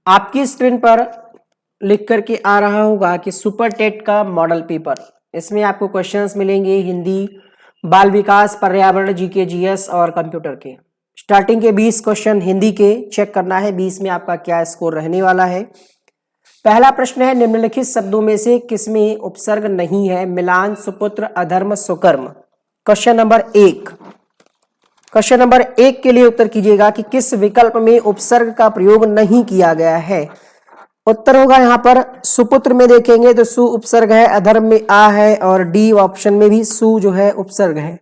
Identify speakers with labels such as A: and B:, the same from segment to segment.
A: आपकी स्क्रीन पर लिख करके आ रहा होगा कि सुपर टेट का मॉडल पेपर, इसमें आपको क्वेश्चंस मिलेंगे हिंदी, बाल विकास, पर्यावरण, जीके, जीएस और कंप्यूटर के। स्टार्टिंग के 20 क्वेश्चन हिंदी के चेक करना है, 20 में आपका क्या स्कोर रहने वाला है। पहला प्रश्न है, निम्नलिखित शब्दों में से किसमें उपसर्ग नहीं है? मिलान, सुपुत्र, अधर्म, सुकर्म। क्वेश्चन नंबर 1, क्वेश्चन नंबर 1 के लिए उत्तर कीजिएगा कि किस विकल्प में उपसर्ग का प्रयोग नहीं किया गया है। उत्तर होगा यहां पर सुपुत्र में देखेंगे तो सु उपसर्ग है, अधर्म में आ है और डी ऑप्शन में भी सु जो है उपसर्ग है।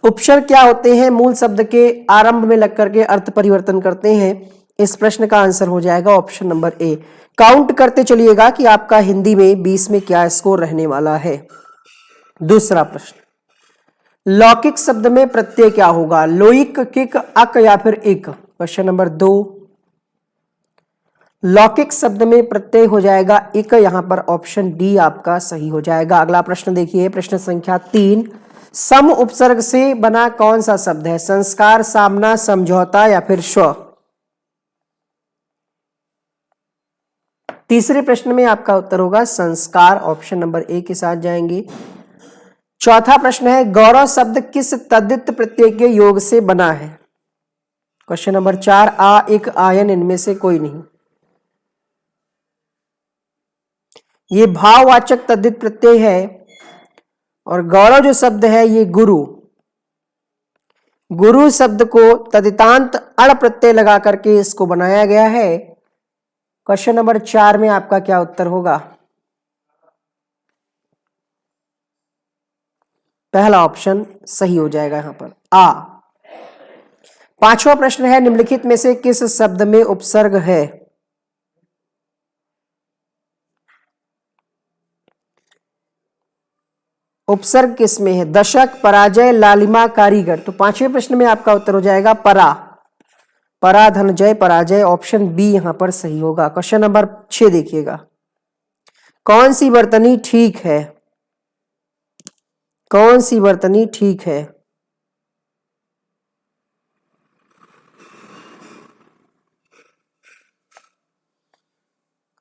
A: उपसर्ग क्या होते हैं? मूल शब्द के आरंभ में लग करके अर्थ परिवर्तन करते हैं। इस प्रश्न का आंसर हो जाएगा ऑप्शन नंबर ए। काउंट करते चलिएगा कि आपका हिंदी में 20 में क्या स्कोर रहने वाला है। दूसरा प्रश्न, लौकिक शब्द में प्रत्यय क्या होगा? लोइक, किक, अक या फिर इक। क्वेश्चन नंबर 2, लौकिक शब्द में प्रत्यय हो जाएगा इक, यहां पर ऑप्शन डी आपका सही हो जाएगा। अगला प्रश्न देखिए, प्रश्न संख्या 3, सम उपसर्ग से बना कौन सा शब्द है? संस्कार, सामना, समझौता या फिर स्व। तीसरे प्रश्न में आपका उत्तर होगा संस्कार, ऑप्शन नंबर ए के साथ जाएंगे। चौथा प्रश्न है, गौरव शब्द किस तद्धित प्रत्यय के योग से बना है? क्वेश्चन नंबर 4, आ, इक, आयन, इनमें से कोई नहीं। ये भाववाचक तद्धित प्रत्यय है और गौरव जो शब्द है ये गुरु, गुरु शब्द को तदितांत अण प्रत्यय लगा करके इसको बनाया गया है। क्वेश्चन नंबर 4 में आपका क्या उत्तर होगा? पहला ऑप्शन सही हो जाएगा यहां पर, आ। पांचवा प्रश्न है, निम्नलिखित में से किस शब्द में उपसर्ग है? उपसर्ग किस में है? दशक, पराजय, लालिमा, कारीगर। तो पांचवें प्रश्न में आपका उत्तर हो जाएगा परा, परा, धनजय, पराजय, ऑप्शन बी यहां पर सही होगा। क्वेश्चन नंबर 6 देखिएगा, कौन सी वर्तनी ठीक है? कौन सी वर्तनी ठीक है?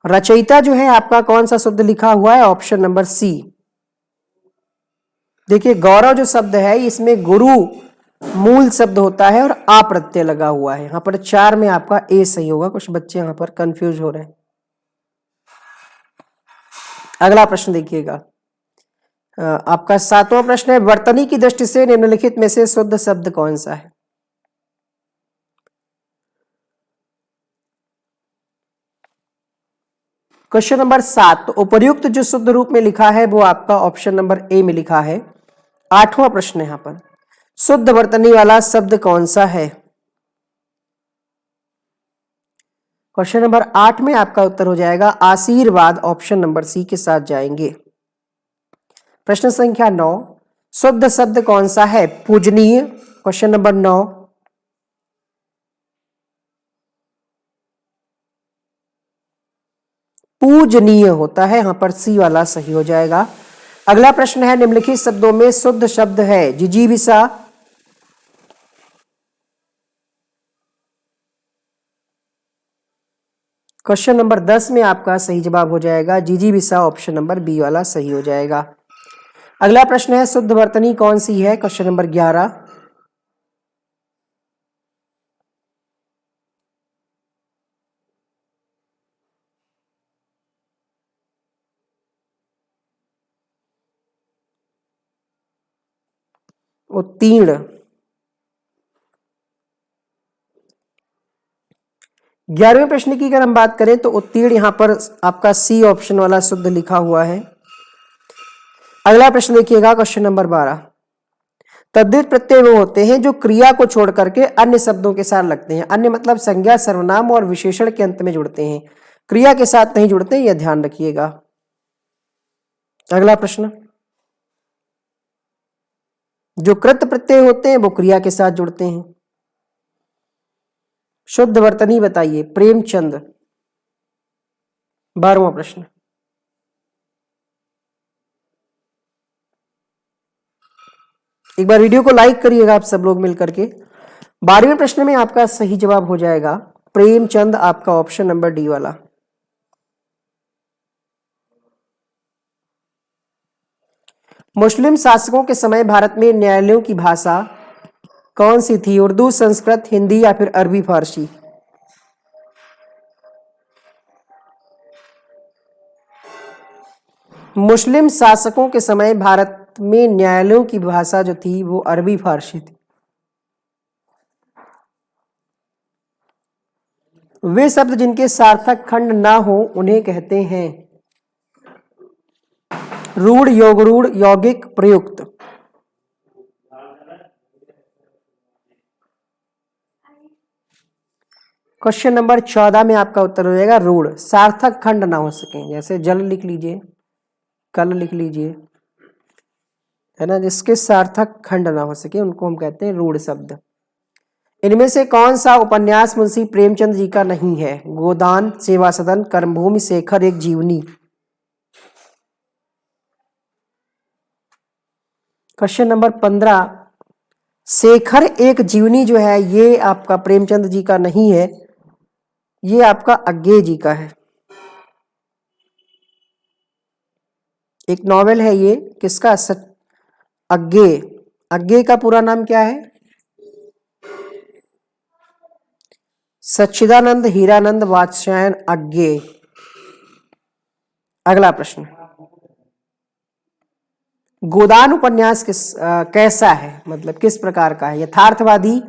A: रचयिता जो है आपका कौन सा शब्द लिखा हुआ है? Option number C. देखिए गौरव जो शब्द है इसमें गुरु मूल शब्द होता है और आ प्रत्यय लगा हुआ है। यहां पर 4 में आपका ए सही होगा। कुछ बच्चे यहां पर कंफ्यूज हो रहे हैं। अगला प्रश्न देखिएगा, आपका 7वां प्रश्न है, वर्तनी की दृष्टि से निम्नलिखित में से शुद्ध शब्द कौन सा है? क्वेश्चन नंबर 7, तो उपर्युक्त जो शुद्ध रूप में लिखा है वो आपका ऑप्शन नंबर ए में लिखा है। 8वां प्रश्न यहां पर, शुद्ध वर्तनी वाला शब्द कौन सा है? क्वेश्चन नंबर 8 में आपका उत्तर हो जाएगा आशीर्वाद, ऑप्शन नंबर सी के साथ जाएंगे। प्रश्न संख्या 9, शुद्ध शब्द कौन सा है? पूजनीय। क्वेश्चन नंबर 9, पूजनीय होता है, यहां पर सी वाला सही हो जाएगा। अगला प्रश्न है, निम्नलिखित शब्दों में शुद्ध शब्द है जिजीविषा। क्वेश्चन नंबर 10 में आपका सही जवाब हो जाएगा जिजीविषा, ऑप्शन नंबर बी वाला सही हो जाएगा। अगला प्रश्न है, शुद्ध वर्तनी कौन सी है? क्वेश्चन नंबर 11, उत्तीर्ण। 11वें प्रश्न की अगर हम बात करें तो उत्तीर्ण यहां पर आपका सी ऑप्शन वाला शुद्ध लिखा हुआ है। अगला प्रश्न देखिएगा, क्वेश्चन नंबर 12, तद्धित प्रत्यय वो होते हैं जो क्रिया को छोड़ करके अन्य शब्दों के साथ लगते हैं। अन्य मतलब संज्ञा, सर्वनाम और विशेषण के अंत में जुड़ते हैं, क्रिया के साथ नहीं जुड़ते, यह ध्यान रखिएगा। अगला प्रश्न, जो कृत प्रत्यय होते हैं वो क्रिया के साथ जुड़ते हैं। शुद्ध वर्तनी बताइए, प्रेमचंद। 12वां प्रश्न, एक बार वीडियो को लाइक करिएगा आप सब लोग मिलकर के। 12वें प्रश्न में आपका सही जवाब हो जाएगा प्रेमचंद, आपका ऑप्शन नंबर डी वाला। मुस्लिम शासकों के समय भारत में न्यायालयों की भाषा कौन सी थी? उर्दू, संस्कृत, हिंदी या फिर अरबी फारसी? मुस्लिम शासकों के समय भारत में न्यायालयों की भाषा जो थी वो अरबी फारसी थी। वे शब्द जिनके सार्थक खंड ना हो उन्हें कहते हैं रूढ़, योगरूढ़, यौगिक, प्रयुक्त। क्वेश्चन नंबर 14 में आपका उत्तर हो जाएगा रूढ़। सार्थक खंड ना हो सके, जैसे जल लिख लीजिए, कल लिख लीजिए, है ना, जिसके सार्थक खंड ना हो सके उनको हम कहते हैं रूढ़ शब्द। इनमें से कौन सा उपन्यास मुंशी प्रेमचंद जी का नहीं है? गोदान, सेवा सदन, कर्मभूमि, शेखर एक जीवनी। क्वेश्चन नंबर 15, शेखर एक जीवनी जो है ये आपका प्रेमचंद जी का नहीं है, ये आपका अज्ञे जी का है। एक नॉवेल है ये, किसका? अज्ञे। अज्ञे का पूरा नाम क्या है? सच्चिदानंद हीरानंद वात्स्यायन अज्ञे। अगला प्रश्न, गोदान उपन्यास कैसा है, मतलब किस प्रकार का है? यथार्थवादी,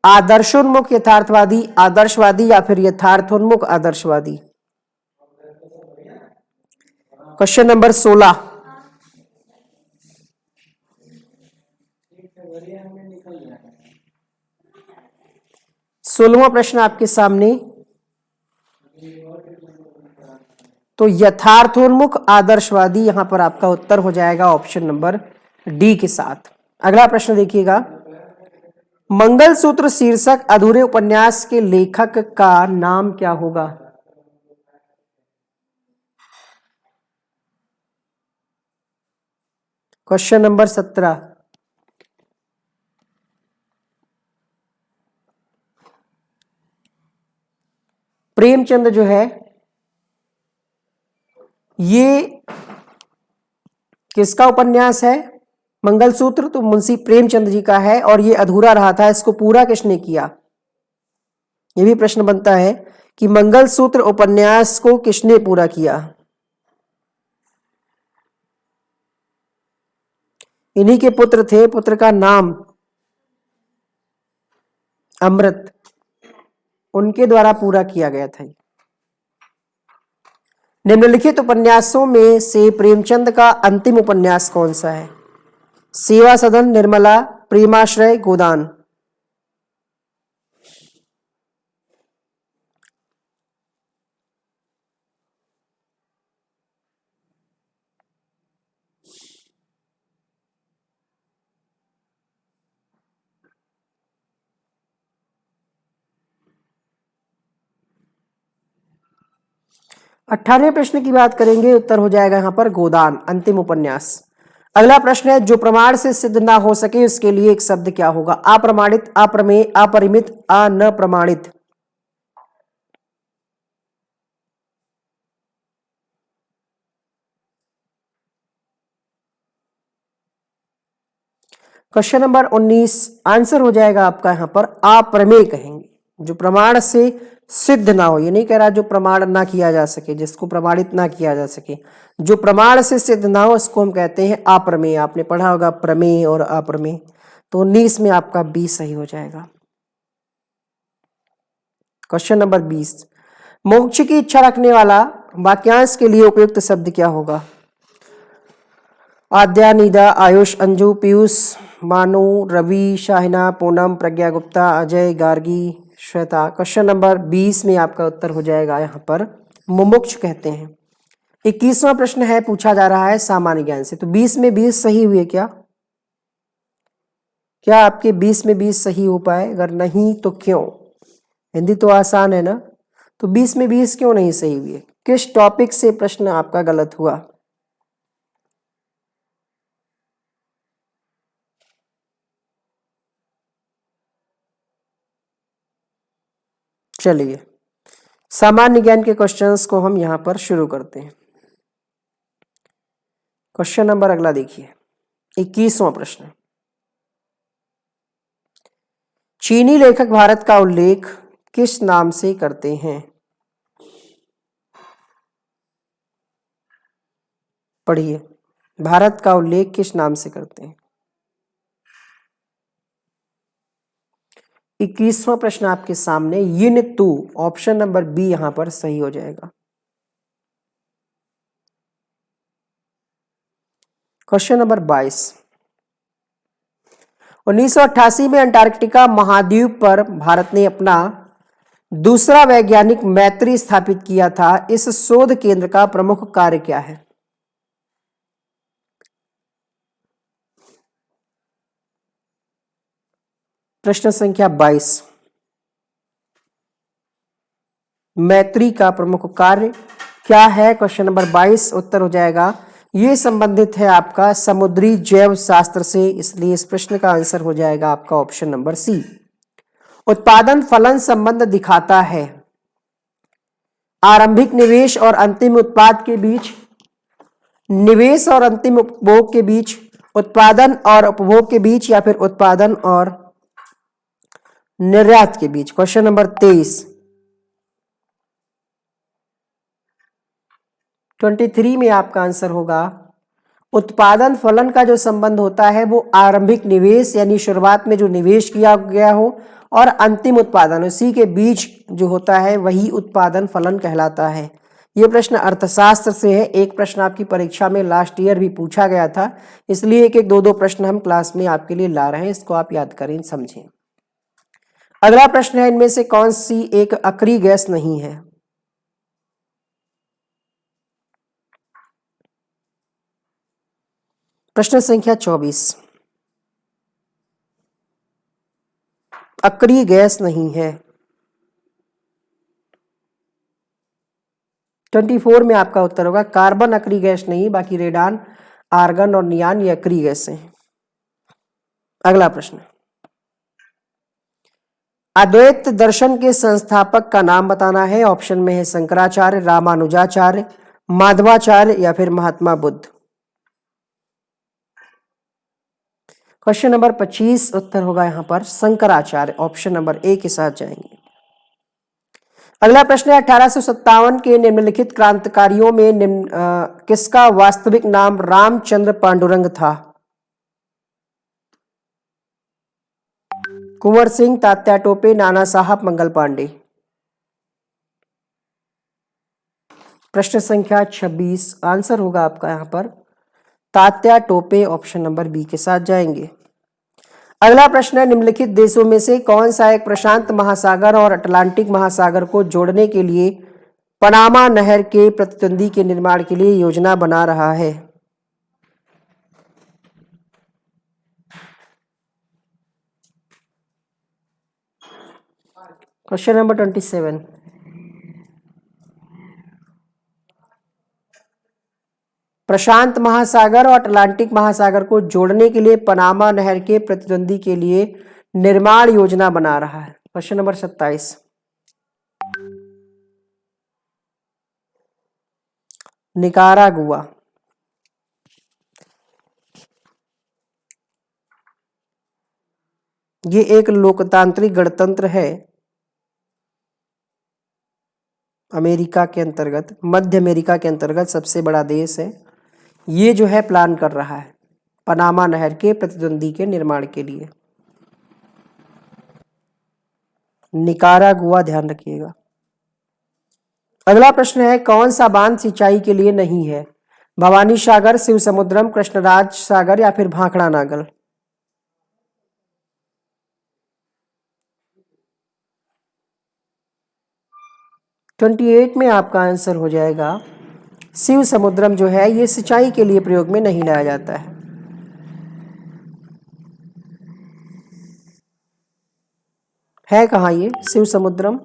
A: आदर्शोन्मुख यथार्थवादी, आदर्शवादी या फिर यथार्थोन्मुख आदर्शवादी? क्वेश्चन नंबर 16, सोलहवां प्रश्न आपके सामने। तो यथार्थोन्मुख आदर्शवादी यहां पर आपका उत्तर हो जाएगा ऑप्शन नंबर डी के साथ। अगला प्रश्न देखिएगा, मंगलसूत्र शीर्षक अधूरे उपन्यास के लेखक का नाम क्या होगा? क्वेश्चन नंबर 17, प्रेमचंद जो है ये किसका उपन्यास है? मंगलसूत्र तो मुंशी प्रेमचंद जी का है, और ये अधूरा रहा था, इसको पूरा किसने किया? ये भी प्रश्न बनता है कि मंगलसूत्र उपन्यास को किसने पूरा किया? इन्हीं के पुत्र थे, पुत्र का नाम अमृत, उनके द्वारा पूरा किया गया था। निम्नलिखित उपन्यासों में से प्रेमचंद का अंतिम उपन्यास कौन सा है? सेवा सदन, निर्मला, प्रेमाश्रय, गोदान। 18वें प्रश्न की बात करेंगे, उत्तर हो जाएगा यहां पर गोदान, अंतिम उपन्यास। अगला प्रश्न है, जो प्रमाण से सिद्ध ना हो सके उसके लिए एक शब्द क्या होगा? अप्रमाणित, अप्रमेय, अपरिमित, न प्रमाणित। क्वेश्चन नंबर 19, आंसर हो जाएगा आपका यहां पर अप्रमेय कहेंगे, जो प्रमाण से सिद्ध ना हो। ये नहीं कह रहा जो प्रमाण ना किया जा सके, जिसको प्रमाणित ना किया जा सके, जो प्रमाण से सिद्ध ना हो उसको हम कहते हैं अप्रमेय। आपने पढ़ा होगा प्रमेय और अप्रमेय। तो 19 में आपका 20 सही हो जाएगा। क्वेश्चन नंबर 20, मोक्ष की इच्छा रखने वाला वाक्यांश के लिए उपयुक्त शब्द क्या होगा? आद्या, निदा, आयुष, अंजू, पीयूष, मानु, रवि, शाहिना, पूनम, प्रज्ञा गुप्ता, अजय, गार्गी, श्वेता। क्वेश्चन नंबर 20 में आपका उत्तर हो जाएगा यहाँ पर मुमुक्ष कहते हैं। 21वां प्रश्न है, पूछा जा रहा है सामान्य ज्ञान से। तो 20 में 20 सही हुए क्या? क्या आपके 20 में 20 सही हो पाए? अगर नहीं तो क्यों? हिंदी तो आसान है ना, तो 20 में 20 क्यों नहीं सही हुए? किस टॉपिक से प्रश्न आपका गलत हुआ? चलिए सामान्य ज्ञान के क्वेश्चंस को हम यहां पर शुरू करते हैं। क्वेश्चन नंबर अगला देखिए, 21वां प्रश्न। चीनी लेखक भारत का उल्लेख किस नाम से करते हैं? पढ़िए, भारत का उल्लेख किस नाम से करते हैं? 21वां प्रश्न आपके सामने, यिन तू, ऑप्शन नंबर बी यहां पर सही हो जाएगा। Question number 22। 1988 में अंटार्कटिका महाद्वीप पर भारत ने अपना दूसरा वैज्ञानिक मैत्री स्थापित किया था। इस शोध केंद्र का प्रमुख कार्य क्या है? प्रश्न संख्या 22। मैत्री का प्रमुख कार्य क्या है? क्वेश्चन नंबर 22 उत्तर हो जाएगा, ये संबंधित है आपका समुद्री जैव शास्त्र से, इसलिए इस प्रश्न का आंसर हो जाएगा आपका ऑप्शन नंबर सी। उत्पादन फलन संबंध दिखाता है आरंभिक निवेश और अंतिम उत्पाद के बीच, निवेश और अंतिम उपभोग के बीच, उत्पादन और उपभोग के बीच, या फिर उत्पादन और निर्यात के बीच। Question number 23। 23 में आपका आंसर होगा, उत्पादन फलन का जो संबंध होता है वो आरंभिक निवेश यानी शुरुआत में जो निवेश किया गया हो और अंतिम उत्पादन, उसी के बीच जो होता है वही उत्पादन फलन कहलाता है। ये प्रश्न अर्थशास्त्र से है। एक प्रश्न आपकी परीक्षा में लास्ट ईयर भी पूछा गया था, इसलिए एक एक दो दो प्रश्न हम क्लास में आपके लिए ला रहे हैं, इसको आप याद करें, समझें। अगला प्रश्न है, इनमें से कौन सी एक अक्रिय गैस नहीं है? प्रश्न संख्या 24। अक्रिय गैस नहीं है। 24 में आपका उत्तर होगा, कार्बन अक्रिय गैस नहीं, बाकी रेडान, आर्गन और नियान ये अक्रिय गैसें हैं। अगला प्रश्न, अद्वैत दर्शन के संस्थापक का नाम बताना है। ऑप्शन में है शंकराचार्य, रामानुजाचार्य, माधवाचार्य, या फिर महात्मा बुद्ध। क्वेश्चन नंबर 25 उत्तर होगा यहां पर शंकराचार्य, ऑप्शन नंबर ए के साथ जाएंगे। अगला प्रश्न है, 1857 के निम्नलिखित क्रांतिकारियों में किसका वास्तविक नाम रामचंद्र पांडुरंग था? कुंवर सिंह, तात्या टोपे, नाना साहब, मंगल पांडे। प्रश्न संख्या 26, आंसर होगा आपका यहां पर Tatya Tope, option number B के साथ जाएंगे। अगला प्रश्न है, निम्नलिखित देशों में से कौन सा एक प्रशांत महासागर और अटलांटिक महासागर को जोड़ने के लिए पनामा नहर के प्रतिद्वंदी के निर्माण के लिए योजना बना रहा है? Question number 27। प्रशांत महासागर और अटलांटिक महासागर को जोड़ने के लिए पनामा नहर के प्रतिद्वंदी के लिए निर्माण योजना बना रहा है। Question number 27। निकारागुआ। ये एक लोकतांत्रिक गणतंत्र है अमेरिका के अंतर्गत, मध्य अमेरिका के अंतर्गत सबसे बड़ा देश है। ये जो है प्लान कर रहा है पनामा नहर के प्रतिद्वंदी के निर्माण के लिए। निकारागुआ, ध्यान रखिएगा। अगला प्रश्न है, कौन सा बांध सिंचाई के लिए नहीं है? भवानी सागर, शिव समुद्रम, कृष्णराज सागर, या फिर भाखड़ा नागल। ट्वेंटी 28 में आपका आंसर हो जाएगा शिव समुद्रम जो है ये सिंचाई के लिए प्रयोग में नहीं लाया जाता है कहाँ ये शिव समुद्रम?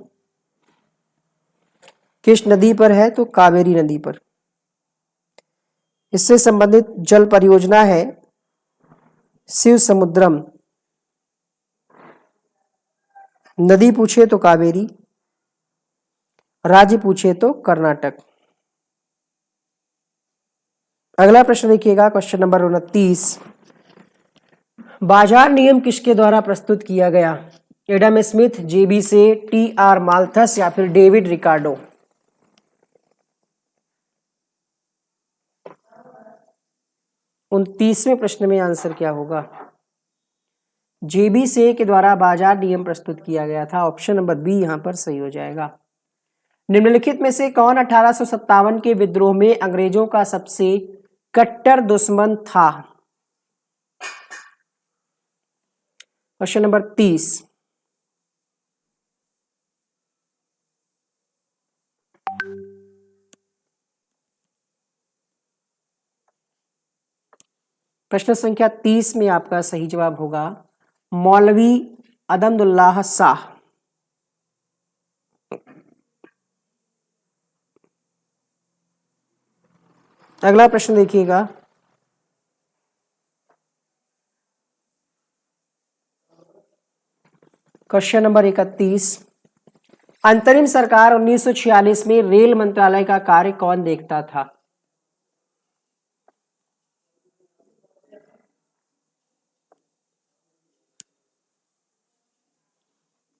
A: किस नदी पर है? तो कावेरी नदी पर। इससे संबंधित जल परियोजना है शिव समुद्रम। नदी पूछे तो कावेरी, राज्य पूछे तो कर्नाटक। अगला प्रश्न देखिएगा, क्वेश्चन नंबर 29। बाजार नियम किसके द्वारा प्रस्तुत किया गया? एडम स्मिथ, जेबी से, टी आर माल्थस या फिर डेविड रिकार्डो? 29वें प्रश्न में आंसर क्या होगा? जेबी से के द्वारा बाजार नियम प्रस्तुत किया गया था। ऑप्शन नंबर बी यहां पर सही हो जाएगा। निम्नलिखित में से कौन 1857 के विद्रोह में अंग्रेजों का सबसे कट्टर दुश्मन था? Question number 30। प्रश्न संख्या 30 में आपका सही जवाब होगा मौलवी अदमदुल्लाह शाह। अगला प्रश्न देखिएगा, क्वेश्चन नंबर 31। अंतरिम सरकार 1946 में रेल मंत्रालय का कार्य कौन देखता था?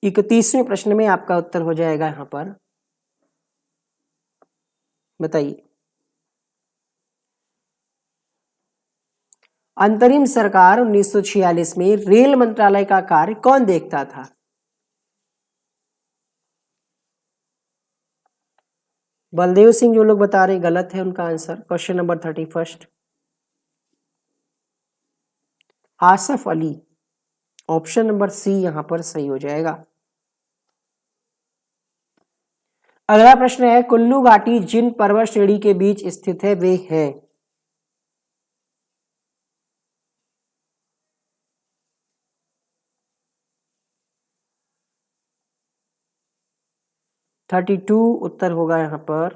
A: इकतीसवें प्रश्न में आपका उत्तर हो जाएगा यहां पर, बताइए। अंतरिम सरकार 1946 में रेल मंत्रालय का कार्य कौन देखता था? बलदेव सिंह जो लोग बता रहे गलत है उनका answer. Question number 31। Asaf Ali. Option number C यहां पर सही हो जाएगा। अगला प्रश्न है, कुल्लू घाटी जिन पर्वत श्रेणी के बीच स्थित है वे हैं? थर्टी टू उत्तर होगा यहां पर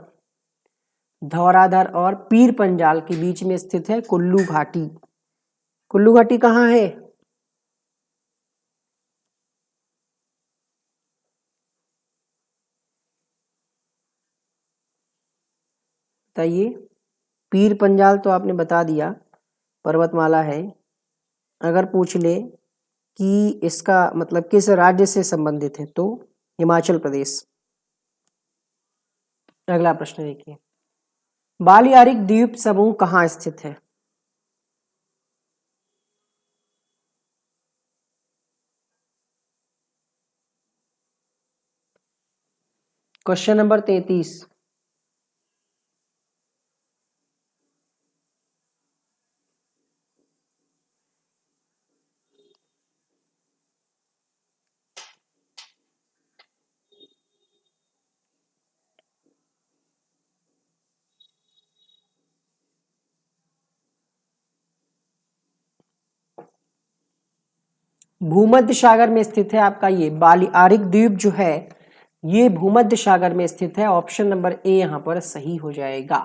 A: धौराधर और पीर पंजाल के बीच में स्थित है कुल्लू घाटी। कुल्लू घाटी कहां है? बताइए। पीर पंजाल तो आपने बता दिया, पर्वतमाला है। अगर पूछ ले कि इसका मतलब किस राज्य से संबंधित है तो हिमाचल प्रदेश। अगला प्रश्न देखिए, बालियारिक द्वीप समूह कहाँ स्थित है? Question number 33। भूमध्य सागर में स्थित है आपका ये बालियारिक द्वीप जो है ये भूमध्य सागर में स्थित है। ऑप्शन नंबर ए यहां पर सही हो जाएगा।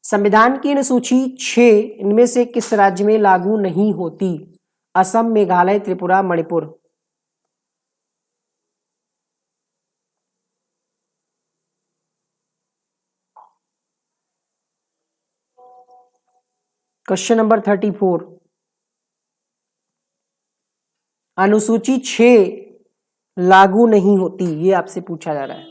A: संविधान की अनुसूची 6 इनमें से किस राज्य में लागू नहीं होती? असम, मेघालय, त्रिपुरा, मणिपुर। Question number 34। अनुसूची 6 लागू नहीं होती, ये आपसे पूछा जा रहा है।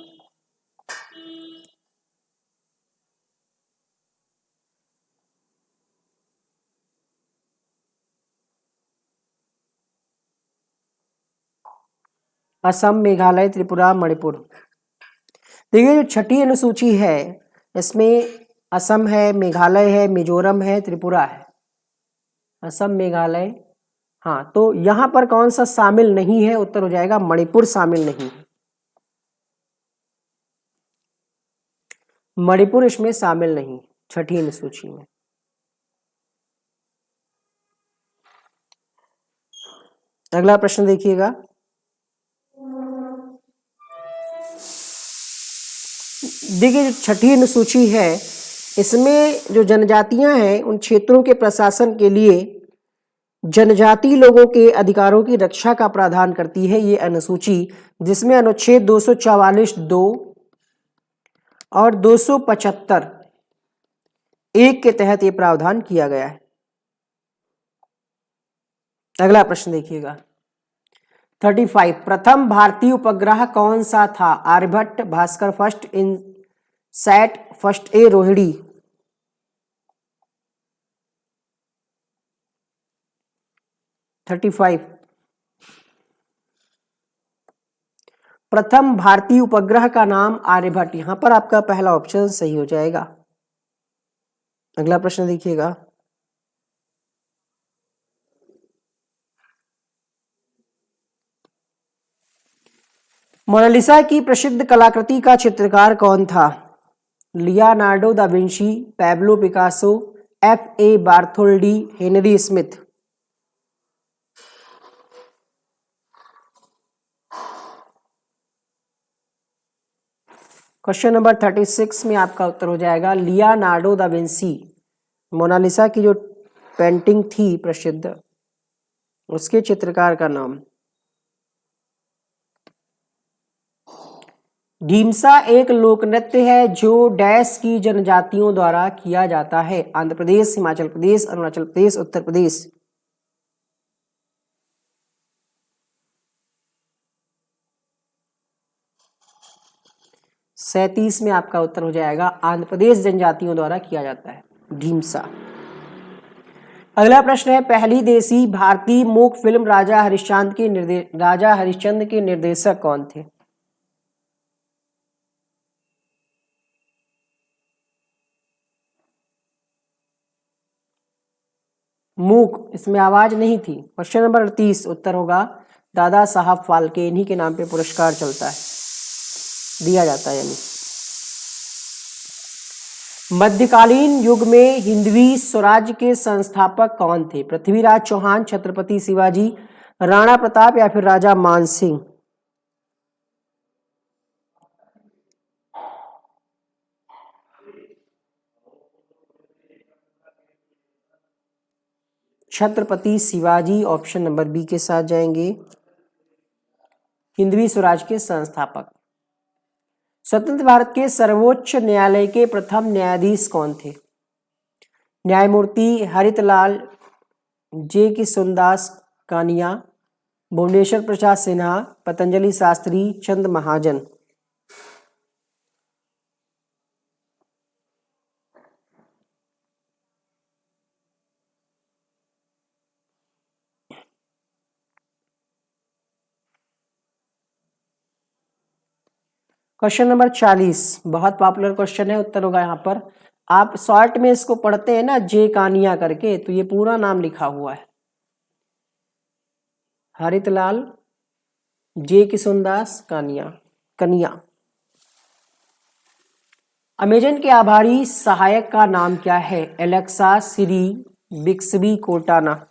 A: असम, मेघालय, त्रिपुरा, मणिपुर। देखिए जो छठी अनुसूची है इसमें असम है, मेघालय है, मिजोरम है, त्रिपुरा है। असम, मेघालय, हाँ, तो यहां पर कौन सा शामिल नहीं है? उत्तर हो जाएगा मणिपुर शामिल नहीं है। मणिपुर इसमें शामिल नहीं छठी अनुसूची में। अगला प्रश्न देखिएगा, देखिए जो छठी अनुसूची है इसमें जो जनजातियां हैं उन क्षेत्रों के प्रशासन के लिए जनजाति लोगों के अधिकारों की रक्षा का प्रावधान करती है ये अनुसूची, जिसमें अनुच्छेद 244(2), और 275 एक के तहत ये प्रावधान किया गया है। अगला प्रश्न देखिएगा 35, प्रथम भारतीय उपग्रह कौन सा था? Aryabhata, Bhaskara first, INSAT first A, Rohini. प्रथम भारतीय उपग्रह का नाम आर्यभट्ट। यहां पर आपका पहला ऑप्शन सही हो जाएगा। अगला प्रश्न देखिएगा 'मोनालिसा' की प्रसिद्ध कलाकृति का चित्रकार कौन था? Leonardo da Vinci, Pablo Picasso, F.A. Bartholdi, Henry Smith. Question number 36 में आपका उत्तर हो जाएगा लियोनार्डो दा विंची। मोनालिसा की जो पेंटिंग थी प्रसिद्ध, उसके चित्रकार का नाम। ढीमसा एक लोक नृत्य है जो डैश की जनजातियों द्वारा किया जाता है? आंध्र प्रदेश, हिमाचल प्रदेश, अरुणाचल प्रदेश, उत्तर प्रदेश। सैतीस में आपका उत्तर हो जाएगा आंध्र प्रदेश जनजातियों द्वारा किया जाता है ढीमसा। अगला प्रश्न है पहली देसी भारतीय मूक फिल्म राजा हरिश्चंद्र के निर्देशक कौन थे? मूक, इसमें आवाज नहीं थी। क्वेश्चन नंबर 38 उत्तर होगा दादा साहब फाल्के। इन्हीं के नाम पे पुरस्कार चलता है, दिया जाता है। यानी मध्यकालीन युग में हिंदवी स्वराज्य के संस्थापक कौन थे? पृथ्वीराज चौहान, छत्रपति शिवाजी, राणा प्रताप या फिर Raja Mansingh. Chhatrapati Shivaji option number B के साथ जाएंगे। हिंदवी स्वराज के संस्थापक। स्वतंत्र भारत के सर्वोच्च न्यायालय के प्रथम न्यायाधीश कौन थे? न्यायमूर्ति हरितलाल, जे किशुनदास कानिया, भुवनेश्वर प्रसाद सिन्हा, पतंजलि शास्त्री, चंद महाजन। क्वेश्चन नंबर 40 बहुत पॉपुलर क्वेश्चन है। उत्तर होगा यहाँ पर, आप शॉर्ट में इसको पढ़ते हैं ना जे कानिया करके, तो ये पूरा नाम लिखा हुआ है हरितलाल जे किशुनदास कनिया। अमेजन के आभारी सहायक का नाम क्या है? एलेक्सा, सिरी, बिक्सबी, कोर्टाना।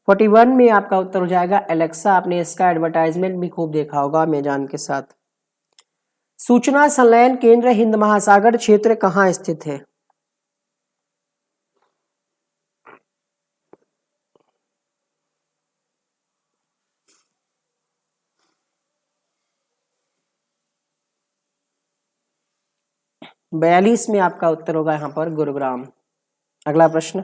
A: फोर्टी वन में आपका उत्तर हो जाएगा एलेक्सा। आपने इसका एडवर्टाइजमेंट भी खूब देखा होगा अमेजॉन के साथ। सूचना संलयन केंद्र हिंद महासागर क्षेत्र कहाँ स्थित है? बयालीस में आपका उत्तर होगा यहाँ पर गुरुग्राम। अगला प्रश्न,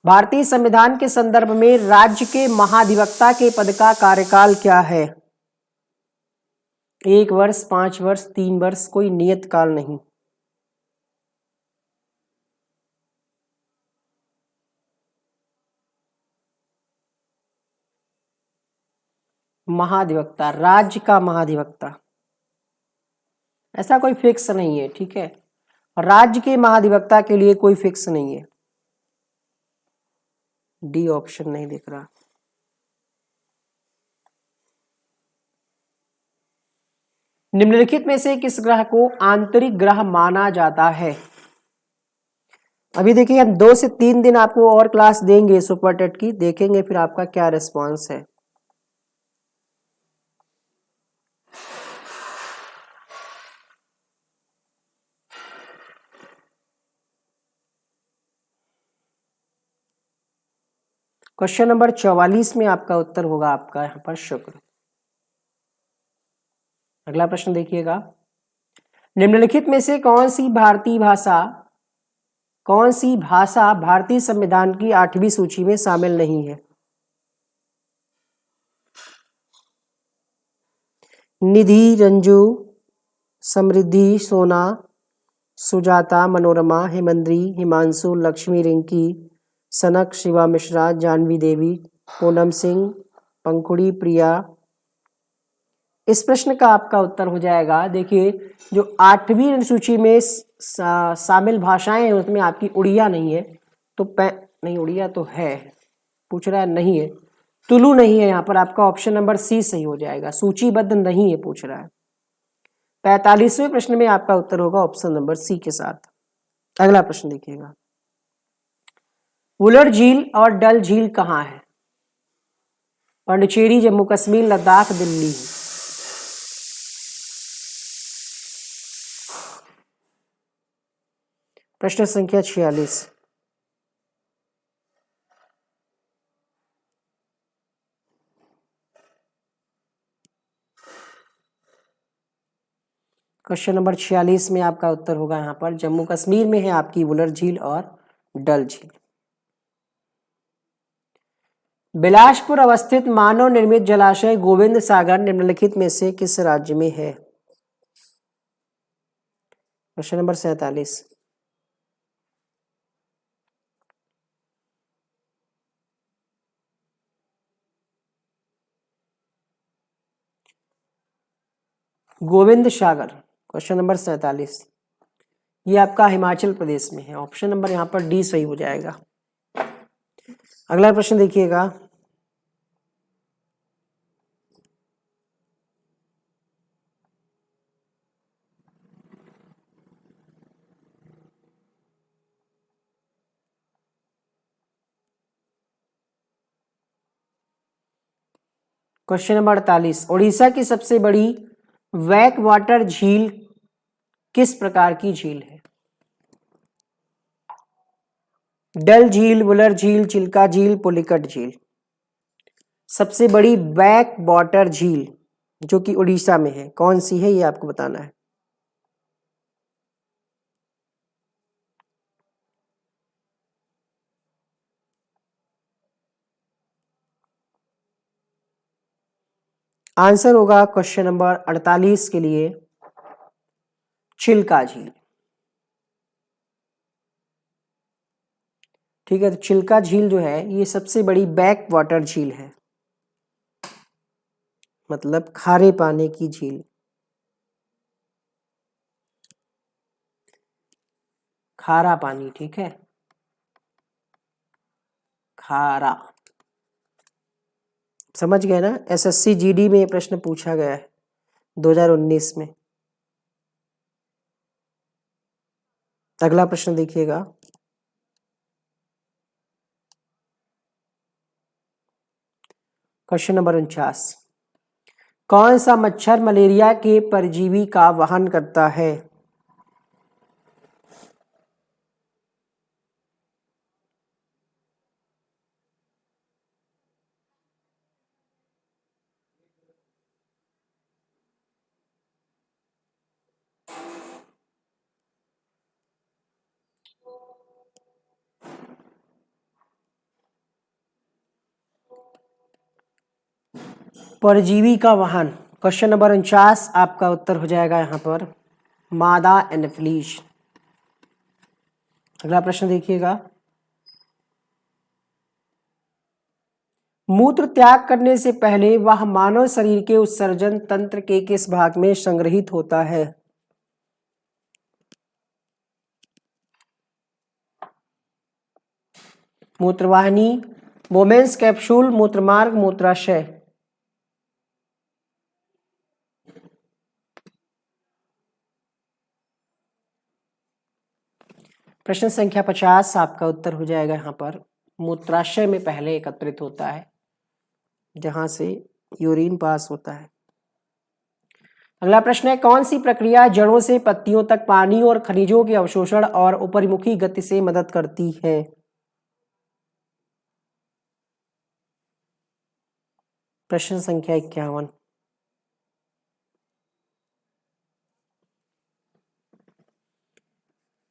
A: भारतीय संविधान के संदर्भ में राज्य के महाधिवक्ता के पद का कार्यकाल क्या है? 1 वर्ष, 5 वर्ष, 3 वर्ष, कोई नियत काल नहीं। महाधिवक्ता, राज्य का महाधिवक्ता, ऐसा कोई फिक्स नहीं है। ठीक है, राज्य के महाधिवक्ता के लिए कोई फिक्स नहीं है। डी ऑप्शन नहीं दिख रहा। निम्नलिखित में से किस ग्रह को आंतरिक ग्रह माना जाता है? अभी देखिए हम 2 से 3 दिन आपको और क्लास देंगे सुपर टेट की, देखेंगे फिर आपका क्या रिस्पॉन्स है। क्वेश्चन नंबर 44 में आपका उत्तर होगा आपका यहाँ पर शुक्र। अगला प्रश्न देखिएगा, निम्नलिखित में से कौन सी भाषा भारतीय संविधान की 8वीं सूची में शामिल नहीं है? निधि, रंजू, समृद्धि, सोना, सुजाता, मनोरमा, हेमंद्री, हिमांशु, लक्ष्मी, रिंकी, सनक, शिवा मिश्रा, जानवी देवी, पूनम सिंह, पंखुड़ी, प्रिया। इस प्रश्न का आपका उत्तर हो जाएगा, देखिए जो 8वीं अनुसूची में शामिल भाषाएं हैं उसमें आपकी उड़िया नहीं है, तो नहीं, उड़िया तो है, पूछ रहा है नहीं है, तुलु नहीं है, यहाँ पर आपका ऑप्शन नंबर सी सही हो जाएगा, सूचीबद्ध नहीं है पूछ रहा है। 45वें प्रश्न में आपका उत्तर होगा ऑप्शन नंबर सी के साथ। अगला प्रश्न देखिएगा, वुलर झील और डल झील कहाँ है? पांडिचेरी, जम्मू कश्मीर, लद्दाख, दिल्ली। प्रश्न संख्या 46, क्वेश्चन नंबर 46 में आपका उत्तर होगा यहाँ पर जम्मू कश्मीर में है आपकी वुलर झील और डल झील। बिलासपुर अवस्थित मानव निर्मित जलाशय गोविंद सागर निम्नलिखित में से किस राज्य में है? प्रश्न नंबर 47, गोविंद सागर, क्वेश्चन नंबर 47, ये आपका हिमाचल प्रदेश में है, ऑप्शन नंबर यहाँ पर डी सही हो जाएगा। अगला प्रश्न देखिएगा, क्वेश्चन नंबर 48, उड़ीसा की सबसे बड़ी बैक वाटर झील किस प्रकार की झील है? डल झील, वुलर झील, चिल्का झील, पुलिकट झील। सबसे बड़ी बैक वाटर झील जो कि उड़ीसा में है कौन सी है, ये आपको बताना है। आंसर होगा क्वेश्चन नंबर 48 के लिए चिल्का झील। ठीक है, तो चिल्का झील जो है ये सबसे बड़ी बैक वाटर झील है, मतलब खारे पानी की झील। खारा पानी, ठीक है, खारा, समझ गए ना? एसएससी जीडी में ये प्रश्न पूछा गया है 2019 में। अगला प्रश्न देखिएगा, क्वेश्चन नंबर 49, कौन सा मच्छर मलेरिया के परजीवी का वहन करता है? परजीवी का वाहन, क्वेश्चन नंबर 49 आपका उत्तर हो जाएगा यहाँ पर मादा एनोफिलीज। अगला प्रश्न देखिएगा, मूत्र त्याग करने से पहले वह मानव शरीर के उत्सर्जन तंत्र के किस भाग में संग्रहित होता है? मूत्रवाहिनी, वोमेन्स कैप्सूल, मूत्रमार्ग, मूत्राशय। प्रश्न संख्या 50 आपका उत्तर हो जाएगा यहाँ पर मूत्राशय में पहले एकत्रित होता है जहां से यूरिन पास होता है। अगला प्रश्न है, कौन सी प्रक्रिया जड़ों से पत्तियों तक पानी और खनिजों के अवशोषण और ऊपरीमुखी गति से मदद करती है? प्रश्न संख्या 51।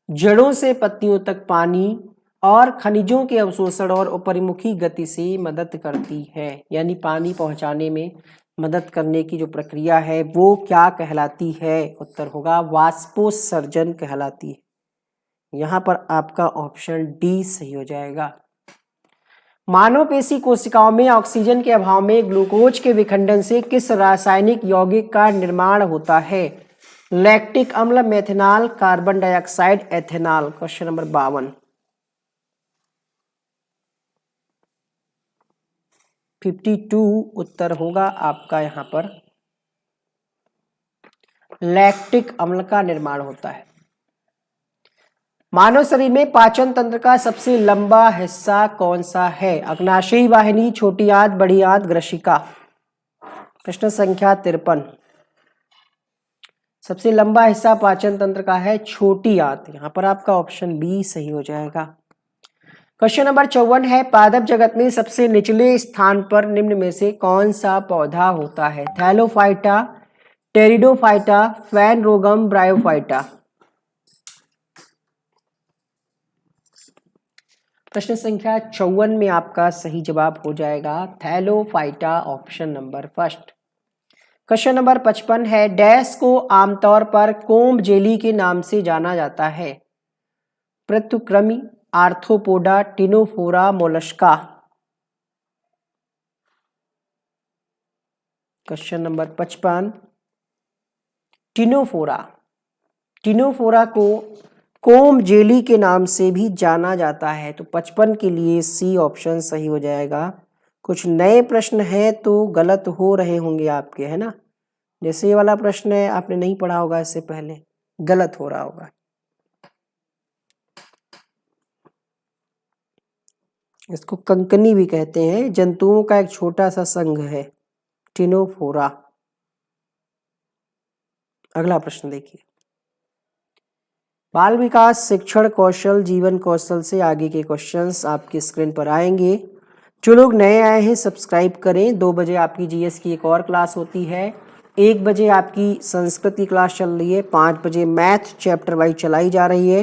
A: जड़ों से पत्तियों तक पानी और खनिजों के अवशोषण और उपरिमुखी गति से मदद करती है, यानी पानी पहुंचाने में मदद करने की जो प्रक्रिया है वो क्या कहलाती है? उत्तर होगा वाष्पोत्सर्जन कहलाती है। यहां पर आपका ऑप्शन डी सही हो जाएगा। मानवपेशी कोशिकाओं में ऑक्सीजन के अभाव में ग्लूकोज के विखंडन से किस रासायनिक यौगिक का निर्माण होता है? लैक्टिक अम्ल, methanol, carbon dioxide, ethanol. Question number 52। 52 उत्तर होगा आपका यहां पर लैक्टिक अम्ल का निर्माण होता है। मानव शरीर में पाचन तंत्र का सबसे लंबा हिस्सा कौन सा है? अग्नाशयी वाहिनी, छोटी आंत, बड़ी आंत, ग्रशिका। प्रश्न संख्या 53। सबसे लंबा हिस्सा पाचन तंत्र का है छोटी आंत। यहां पर आपका ऑप्शन बी सही हो जाएगा। क्वेश्चन नंबर 54 है, पादप जगत में सबसे निचले स्थान पर निम्न में से कौन सा पौधा होता है? Thallophyta, pteridophyta, phanerogam, bryophyta. प्रश्न संख्या 54 में आपका सही जवाब हो जाएगा thallophyta, option number first. Question number 55 है, डैश को आमतौर पर कोम्ब जेली के नाम से जाना जाता है? पृथुकृमि, arthropoda, ctenophora, mollusca. Question number 55 ctenophora. Ctenophora को कोम्ब जेली के नाम से भी जाना जाता है। तो 55 के लिए सी ऑप्शन सही हो जाएगा। कुछ नए प्रश्न हैं तो गलत हो रहे होंगे आपके, है ना? जैसे ये वाला प्रश्न है, आपने नहीं पढ़ा होगा इससे पहले, गलत हो रहा होगा। इसको कंकनी भी कहते हैं, जंतुओं का एक छोटा सा संघ है टिनोफोरा। अगला प्रश्न देखिए, बाल विकास शिक्षण कौशल जीवन कौशल से आगे के क्वेश्चंस आपकी स्क्रीन पर आएंगे। जो लोग नए आए हैं सब्सक्राइब करें। 2 बजे आपकी जीएस की एक और क्लास होती है, 1 बजे आपकी संस्कृत की क्लास चल रही है, 5 बजे मैथ चैप्टर वाइज चलाई जा रही है।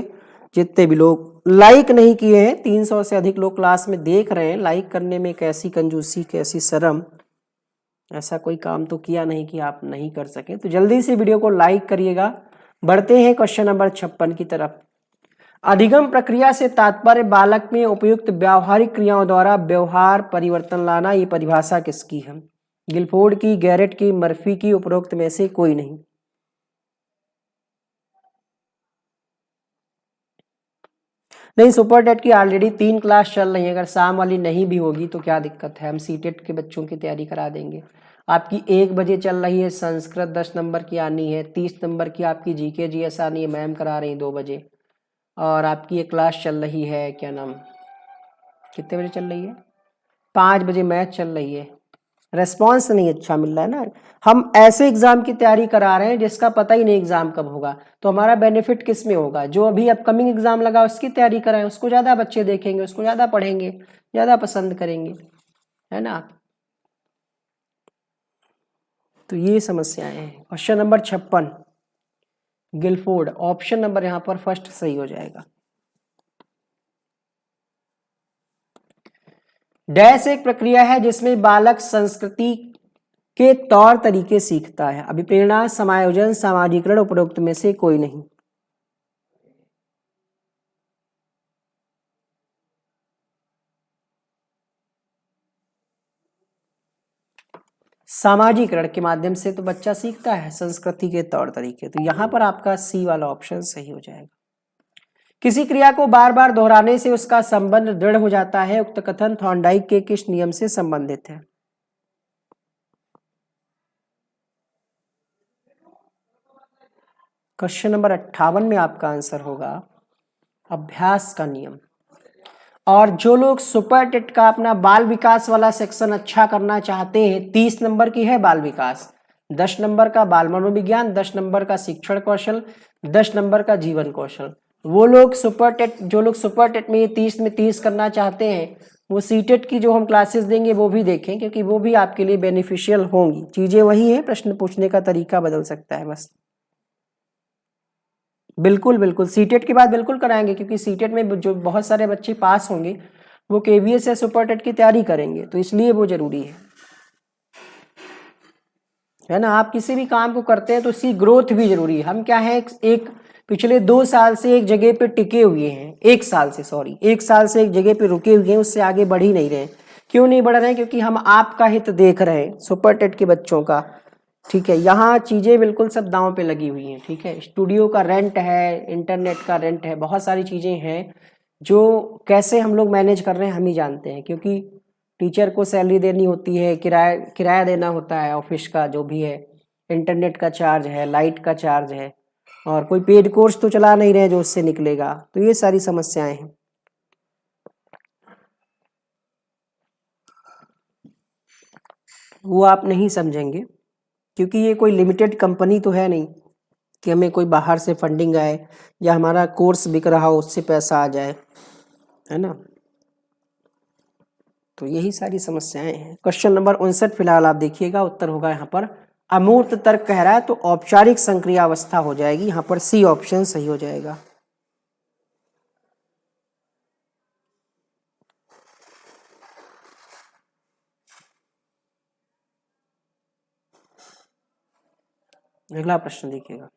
A: जितने भी लोग लाइक नहीं किए हैं, 300 से अधिक लोग क्लास में देख रहे हैं, लाइक करने में कैसी कंजूसी कैसी शर्म, ऐसा कोई काम तो किया नहीं कि आप नहीं कर सकें। तो जल्दी से वीडियो को लाइक करिएगा। बढ़ते हैं क्वेश्चन नंबर 56 की तरफ। अधिगम प्रक्रिया से तात्पर्य बालक में उपयुक्त व्यावहारिक क्रियाओं द्वारा व्यवहार परिवर्तन लाना। ये परिभाषा किसकी है? गिलफोर्ड की, गैरेट की, मर्फी की, उपरोक्त में से कोई नहीं। नहीं, सुपर टेट की ऑलरेडी 3 क्लास चल रही है। अगर शाम वाली नहीं भी होगी तो क्या दिक्कत है, हम सीटेट के बच्चों की तैयारी करा देंगे। आपकी 1 बजे चल रही है संस्कृत, 10 नंबर की आनी है, 30 नंबर की आपकी जीके जीएस आनी है, मैम करा रही 2 बजे। और आपकी एक क्लास चल रही है, क्या नाम, कितने बजे चल रही है? 5 बजे मैथ चल रही है। रेस्पॉन्स नहीं अच्छा मिल रहा है ना। हम ऐसे एग्जाम की तैयारी करा रहे हैं जिसका पता ही नहीं एग्जाम कब होगा, तो हमारा बेनिफिट किस में होगा? जो अभी अपकमिंग एग्जाम लगा उसकी तैयारी कराएं, उसको ज्यादा बच्चे देखेंगे, उसको ज्यादा पढ़ेंगे, ज्यादा पसंद करेंगे, है ना? तो ये समस्याएं हैं। Question number 56 Guilford, option number यहां पर फर्स्ट सही हो जाएगा। डैश एक प्रक्रिया है जिसमें बालक संस्कृति के तौर तरीके सीखता है। अभिप्रेरणा, समायोजन, सामाजिकरण, उपरोक्त में से कोई नहीं। सामाजिकरण के माध्यम से तो बच्चा सीखता है संस्कृति के तौर तरीके। तो यहां पर आपका सी वाला ऑप्शन सही हो जाएगा। किसी क्रिया को बार बार दोहराने से उसका संबंध दृढ़ हो जाता है। उक्त कथन थॉर्नडाइक के किस नियम से संबंधित है? क्वेश्चन नंबर 58 में आपका आंसर होगा अभ्यास का नियम। और जो लोग सुपर टेट का अपना बाल विकास वाला सेक्शन अच्छा करना चाहते हैं, 30 नंबर की है बाल विकास, 10 नंबर का बाल मनोविज्ञान, 10 नंबर का शिक्षण कौशल, 10 नंबर का जीवन कौशल, वो लोग सुपर टेट, जो लोग सुपर टेट में 30 में 30 करना चाहते हैं वो सीटेट की जो हम क्लासेस देंगे वो भी देखें, क्योंकि वो भी आपके लिए बेनिफिशियल होंगी। चीजें वही हैं, प्रश्न पूछने का तरीका बदल सकता है बस। बिल्कुल बिल्कुल, सीटेट के बाद बिल्कुल कराएंगे, क्योंकि सीटेट में जो बहुत सारे बच्चे पास होंगे वो केवीएस या सुपर टेट की तैयारी करेंगे, तो इसलिए वो जरूरी है ना। आप किसी भी काम को करते हैं तो उसकी ग्रोथ भी जरूरी है। हम क्या है, एक पिछले 2 साल से एक जगह पे टिके हुए हैं, 1 साल से, सॉरी 1 साल से एक जगह पे रुके हुए हैं, उससे आगे बढ़ ही नहीं रहे। क्यों नहीं बढ़ रहे हैं? क्योंकि हम आपका हित देख रहे हैं, सुपर टेट के बच्चों का। ठीक है, यहाँ चीजें बिल्कुल सब दांव पे लगी हुई हैं। ठीक है, स्टूडियो का रेंट है, इंटरनेट का रेंट है, बहुत सारी चीजें हैं जो कैसे हम लोग मैनेज कर रहे हैं हम ही जानते हैं। क्योंकि टीचर को सैलरी देनी होती है, किराया किराया देना होता है ऑफिस का जो भी है, इंटरनेट का चार्ज है, लाइट का चार्ज है, और कोई पेड कोर्स तो चला नहीं रहे जो उससे निकलेगा। तो ये सारी समस्याएं हैं। वो आप नहीं समझेंगे, क्योंकि ये कोई लिमिटेड कंपनी तो है नहीं कि हमें कोई बाहर से फंडिंग आए या हमारा कोर्स बिक रहा हो उससे पैसा आ जाए, है ना। तो यही सारी समस्याएं हैं। क्वेश्चन नंबर 59 फिलहाल आप देखिएगा, उत्तर होगा यहाँ पर अमूर्त तर्क कह रहा है, तो औपचारिक संक्रियावस्था हो जाएगी यहाँ पर, सी ऑप्शन सही हो जाएगा। अगला प्रश्न देखिएगा,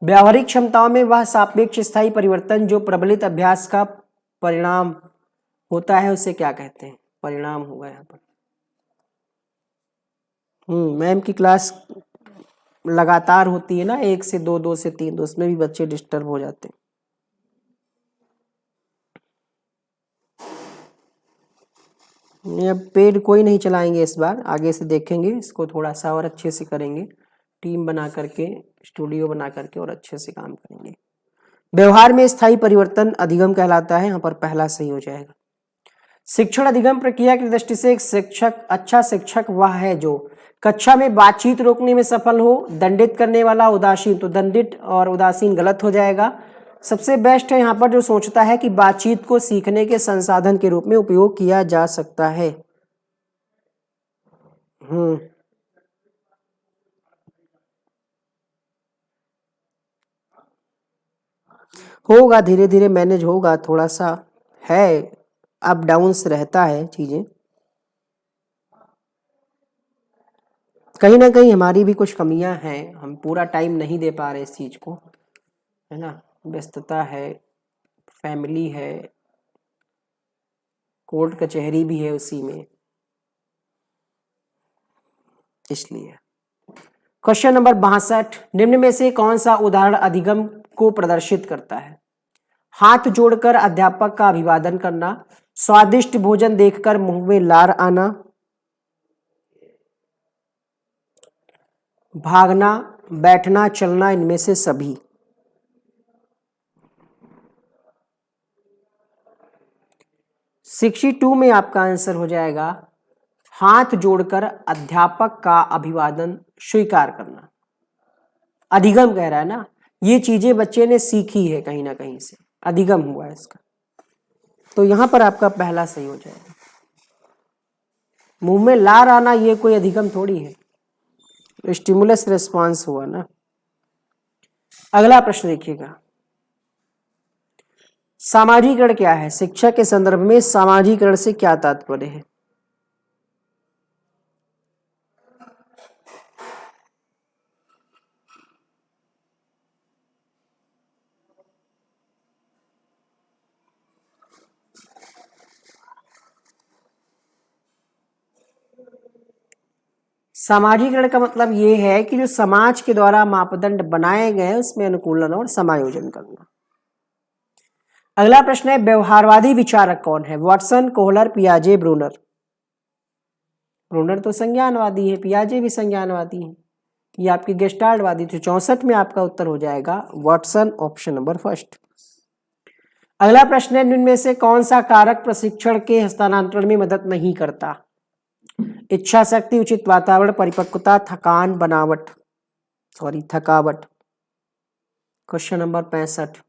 A: व्यावहारिक क्षमताओं में वह सापेक्ष स्थायी परिवर्तन जो प्रबलित अभ्यास का परिणाम होता है उसे क्या कहते हैं? परिणाम होगा यहाँ पर। मैम की क्लास लगातार होती है ना, 1 से 2, 2 से 3, तो उसमें भी बच्चे डिस्टर्ब हो जाते हैं। ये अब पेड कोई नहीं चलाएंगे इस बार, आगे से देखेंगे इसको थोड़ा सा और अच्छे से करेंगे, टीम बना करके, स्टूडियो बना करके और अच्छे से काम करेंगे। व्यवहार में स्थायी परिवर्तन अधिगम कहलाता है, यहाँ पर पहला सही हो जाएगा। शिक्षण अधिगम प्रक्रिया की दृष्टि से एक शिक्षक, अच्छा शिक्षक वह है जो कक्षा में बातचीत रोकने में सफल हो, दंडित करने वाला उदासीन, तो दंडित और उदासीन गलत हो जाएगा। सबसे बेस्ट है यहाँ पर जो सोचता है कि बातचीत को सीखने के संसाधन के रूप में उपयोग किया जा सकता है। हम्म होगा, धीरे धीरे मैनेज होगा, थोड़ा सा है, अप डाउन्स रहता है चीजें। कहीं ना कहीं हमारी भी कुछ कमियां हैं, हम पूरा टाइम नहीं दे पा रहे इस चीज को, है ना। व्यस्तता है, फैमिली है, कोर्ट कचहरी भी है उसी में, इसलिए। क्वेश्चन नंबर 62, निम्न में से कौन सा उदाहरण अधिगम को प्रदर्शित करता है? हाथ जोड़कर अध्यापक का अभिवादन करना, स्वादिष्ट भोजन देखकर मुंह में लार आना, भागना, बैठना, चलना, इनमें से सभी। सिक्सटी 62 में आपका आंसर हो जाएगा हाथ जोड़कर अध्यापक का अभिवादन स्वीकार करना। अधिगम कह रहा है ना, ये चीजें बच्चे ने सीखी है कहीं ना कहीं से, अधिगम हुआ है इसका, तो यहां पर आपका पहला सही हो जाएगा। मुंह में लार आना ये कोई अधिगम थोड़ी है, स्टिमुलस रिस्पॉन्स हुआ ना। अगला प्रश्न देखिएगा, सामाजिकरण क्या है? शिक्षा के संदर्भ में सामाजिकरण से क्या तात्पर्य है? सामाजिकरण का मतलब ये है कि जो समाज के द्वारा मापदंड बनाए गए उसमें अनुकूलन और समायोजन करना। अगला प्रश्न है, व्यवहारवादी विचारक कौन है? वॉटसन, कोहलर, पियाजे, ब्रूनर। ब्रूनर तो संज्ञानवादी है, पियाजे भी संज्ञानवादी है, ये आपकी गेस्टाल्टवादी। तो 64 में आपका उत्तर हो जाएगा वॉटसन, ऑप्शन नंबर फर्स्ट। अगला प्रश्न है, इनमें से कौन सा कारक प्रशिक्षण के हस्तांतरण में मदद नहीं करता? इच्छा शक्ति, उचित वातावरण, परिपक्वता, थकान, बनावट, सॉरी थकावट। क्वेश्चन नंबर 65,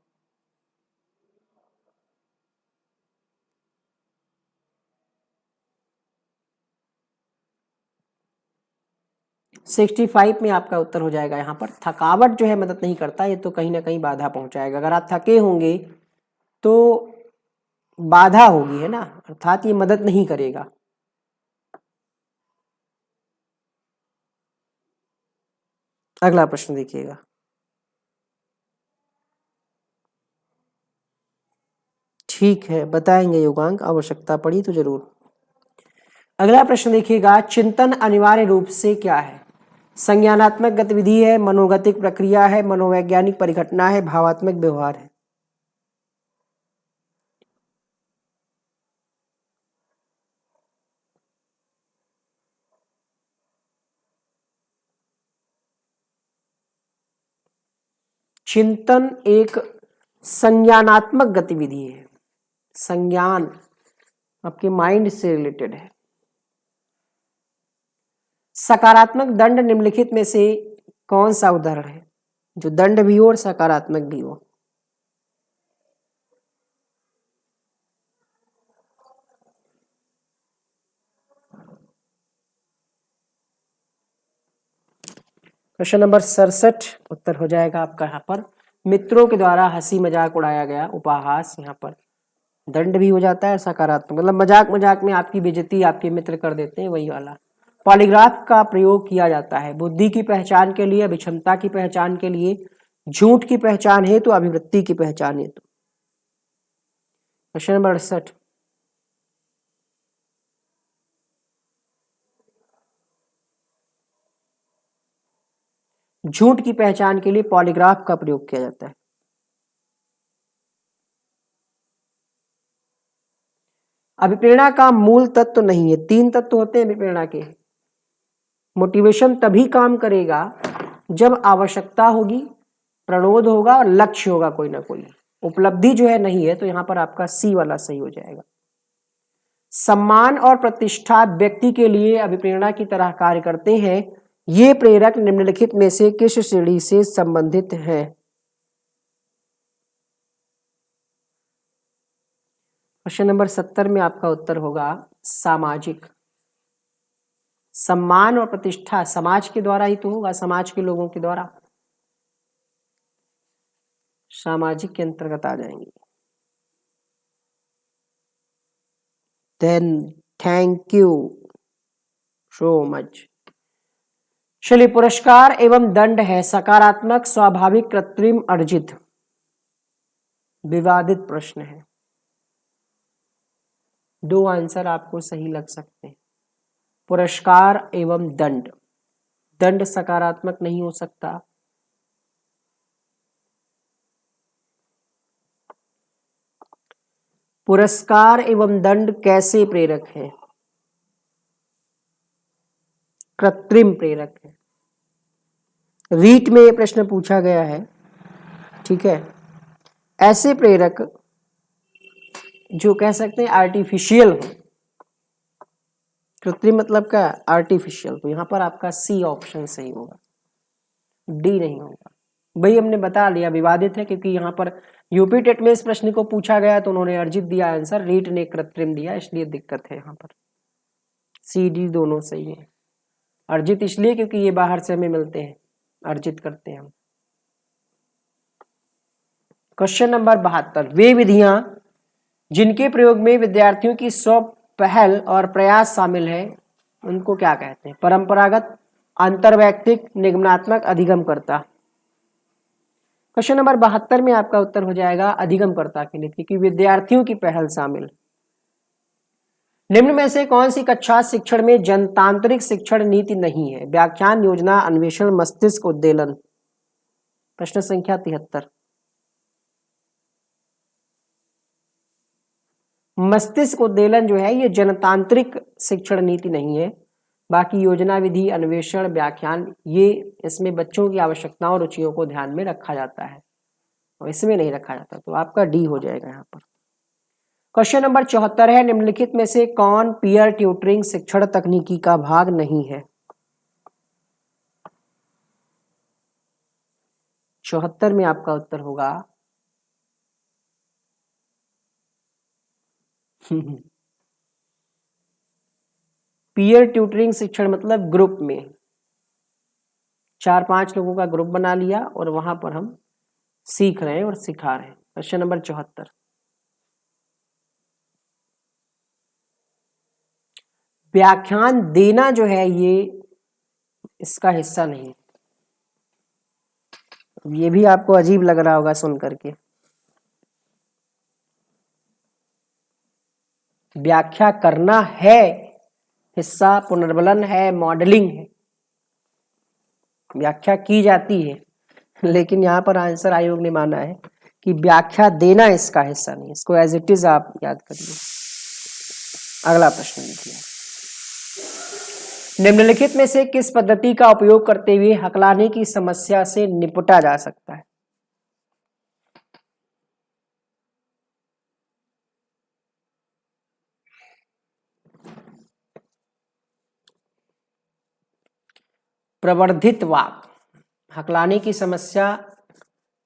A: 65 में आपका उत्तर हो जाएगा। यहाँ पर थकावट जो है मदद नहीं करता, ये तो कहीं ना कहीं बाधा पहुंचाएगा। अगर आप थके होंगे तो बाधा होगी, है ना, अर्थात ये मदद नहीं करेगा। अगला प्रश्न देखिएगा। ठीक है, बताएंगे योगांक, आवश्यकता पड़ी तो जरूर। अगला प्रश्न देखिएगा, चिंतन अनिवार्य रूप से क्या है? संज्ञानात्मक गतिविधि है, मनोगतिक प्रक्रिया है, मनोवैज्ञानिक परिघटना है, भावात्मक व्यवहार है। चिंतन एक संज्ञानात्मक गतिविधि है। संज्ञान आपके माइंड से रिलेटेड है। सकारात्मक दंड निम्नलिखित में से कौन सा उदाहरण है जो दंड भी हो और सकारात्मक भी हो? प्रश्न नंबर 67 उत्तर हो जाएगा आपका। यहाँ पर मित्रों के द्वारा हंसी मजाक उड़ाया गया उपहास, यहाँ पर दंड भी हो जाता है सकारात्मक, मतलब मजाक मजाक में आपकी बेइज्जती आपके मित्र कर देते हैं, वही वाला। पॉलीग्राफ का प्रयोग किया जाता है बुद्धि की पहचान के लिए, अभिक्षमता की पहचान के लिए, झूठ की पहचान हेतु, अभिवृत्ति की पहचान हेतु। प्रश्न नंबर 68, झूठ की पहचान के लिए पॉलीग्राफ का प्रयोग किया जाता है। अभिप्रेरणा का मूल तत्व नहीं है, 3 तत्व होते हैं अभिप्रेरणा के। मोटिवेशन तभी काम करेगा जब आवश्यकता होगी, प्रणोद होगा और लक्ष्य होगा कोई ना कोई। उपलब्धि जो है नहीं है, तो यहां पर आपका सी वाला सही हो जाएगा। सम्मान और प्रतिष्ठा व्यक्ति के लिए अभिप्रेरणा की तरह कार्य करते हैं। ये प्रेरक निम्नलिखित में से किस श्रेणी से संबंधित है? क्वेश्चन नंबर 70 में आपका उत्तर होगा सामाजिक। सम्मान और प्रतिष्ठा समाज के द्वारा ही तो होगा, समाज के लोगों के द्वारा, सामाजिक के अंतर्गत आ जाएंगे। Then thank you so much. चलिए, पुरस्कार एवं दंड है सकारात्मक, स्वाभाविक, कृत्रिम, अर्जित? विवादित प्रश्न है, 2 आंसर आपको सही लग सकते हैं। पुरस्कार एवं दंड, दंड सकारात्मक नहीं हो सकता। पुरस्कार एवं दंड कैसे प्रेरक है? कृत्रिम प्रेरक है। रीट में यह प्रश्न पूछा गया है, ठीक है। ऐसे प्रेरक जो कह सकते हैं आर्टिफिशियल हो, कृत्रिम मतलब क्या, आर्टिफिशियल, तो यहां पर आपका सी ऑप्शन सही होगा, डी नहीं होगा। भाई हमने बता लिया विवादित है, क्योंकि यहाँ पर यूपी टेट में इस प्रश्न को पूछा गया तो उन्होंने अर्जित दिया आंसर, रीट ने कृत्रिम दिया, इसलिए दिक्कत है यहाँ पर। सी डी दोनों सही है। अर्जित इसलिए क्योंकि ये बाहर से हमें मिलते हैं, अर्जित करते हैं हम। क्वेश्चन नंबर 72, वे विधियां जिनके प्रयोग में विद्यार्थियों की स्व पहल और प्रयास शामिल है उनको क्या कहते हैं? परंपरागत, अंतर्वैयक्तिक, निगमनात्मक, अधिगमकर्ता। क्वेश्चन नंबर 72 में आपका उत्तर हो जाएगा अधिगमकर्ता के लिए, क्योंकि विद्यार्थियों की पहल शामिल। निम्न में से कौन सी कक्षा शिक्षण में जनतांत्रिक शिक्षण नीति नहीं है? व्याख्यान, योजना, अन्वेषण, मस्तिष्क, उद्दीलन। प्रश्न संख्या 73। मस्तिष्क उद्दीलन जो है ये जनतांत्रिक शिक्षण नीति नहीं है। बाकी योजना, विधि, अन्वेषण, व्याख्यान, ये इसमें बच्चों की आवश्यकताओं और रुचियों को ध्यान में रखा जाता है और इसमें नहीं रखा जाता, तो आपका डी हो जाएगा यहाँ पर। क्वेश्चन नंबर 74 है, निम्नलिखित में से कौन पीयर ट्यूटरिंग शिक्षण तकनीकी का भाग नहीं है? 74 में आपका उत्तर होगा पीयर ट्यूटरिंग शिक्षण मतलब ग्रुप में, 4-5 लोगों का ग्रुप बना लिया और वहां पर हम सीख रहे हैं और सिखा रहे हैं। क्वेश्चन नंबर 74, व्याख्यान देना जो है ये इसका हिस्सा नहीं। ये भी आपको अजीब लग रहा होगा सुन करके। व्याख्या करना है हिस्सा, पुनर्बलन है, मॉडलिंग है, व्याख्या की जाती है, लेकिन यहाँ पर आंसर आयोग ने माना है कि व्याख्या देना इसका हिस्सा नहीं। इसको एज इट इज आप याद करिए। अगला प्रश्न लिखिए, निम्नलिखित में से किस पद्धति का उपयोग करते हुए हकलाने की समस्या से निपटा जा सकता है? प्रवर्धित वाक, हकलाने की समस्या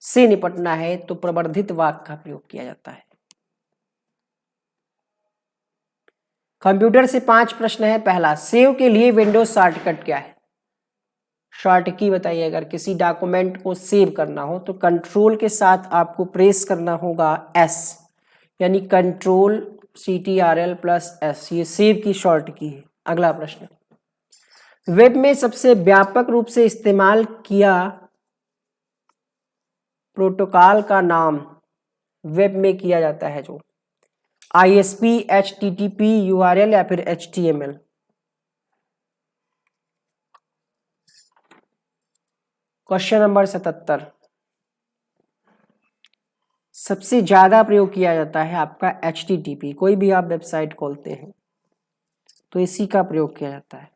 A: से निपटना है तो प्रवर्धित वाक का प्रयोग किया जाता है। कंप्यूटर से 5 प्रश्न है। पहला, सेव के लिए विंडोज शॉर्टकट क्या है? शॉर्ट की बताइए। अगर किसी डॉक्यूमेंट को सेव करना हो तो कंट्रोल के साथ आपको प्रेस करना होगा एस, यानी कंट्रोल CTRL+S, ये सेव की शॉर्ट की है। अगला प्रश्न, वेब में सबसे व्यापक रूप से इस्तेमाल किया प्रोटोकॉल का नाम वेब में किया जाता है जो ISP, HTTP, URL या फिर HTML? क्वेश्चन नंबर 77, सबसे ज्यादा प्रयोग किया जाता है आपका HTTP। कोई भी आप वेबसाइट खोलते हैं तो इसी का प्रयोग किया जाता है।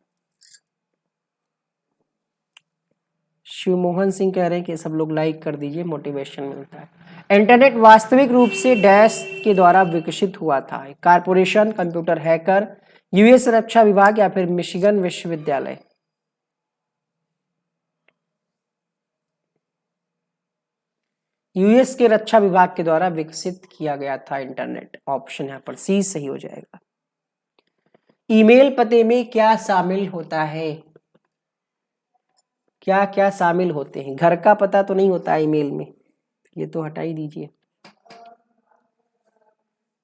A: शिवमोहन सिंह कह रहे हैं कि सब लोग लाइक कर दीजिए, मोटिवेशन मिलता है। इंटरनेट वास्तविक रूप से डैश के द्वारा विकसित हुआ था? कारपोरेशन, कंप्यूटर हैकर, US रक्षा विभाग या फिर मिशिगन विश्वविद्यालय? US के रक्षा विभाग के द्वारा विकसित किया गया था इंटरनेट। ऑप्शन यहाँ पर सी सही हो जाएगा। ईमेल पते में क्या शामिल होता है? क्या क्या शामिल होते हैं? घर का पता तो नहीं होता ईमेल में, ये तो हटा ही दीजिए।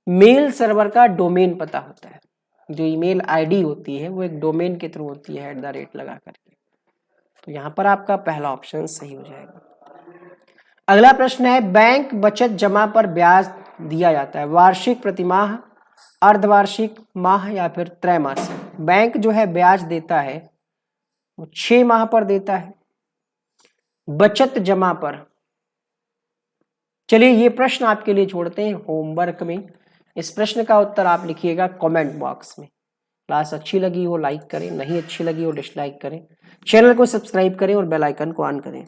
A: मेल सर्वर का डोमेन पता होता है। जो ईमेल आईडी होती है वो एक डोमेन के थ्रू होती है, @ लगा करके। तो यहाँ पर आपका पहला ऑप्शन सही हो जाएगा। अगला प्रश्न है, बैंक बचत जमा पर ब्याज दिया जाता है वार्षिक, प्रतिमाह, अर्धवार्षिक, माह या फिर त्रैमासिक? बैंक जो है ब्याज देता है वो 6 माह पर देता है। बचत जमा पर, चलिए ये प्रश्न आपके लिए छोड़ते हैं होमवर्क में। इस प्रश्न का उत्तर आप लिखिएगा कमेंट बॉक्स में। क्लास अच्छी लगी हो लाइक करें, नहीं अच्छी लगी हो डिसलाइक करें। चैनल को सब्सक्राइब करें और बेल आइकन को ऑन करें।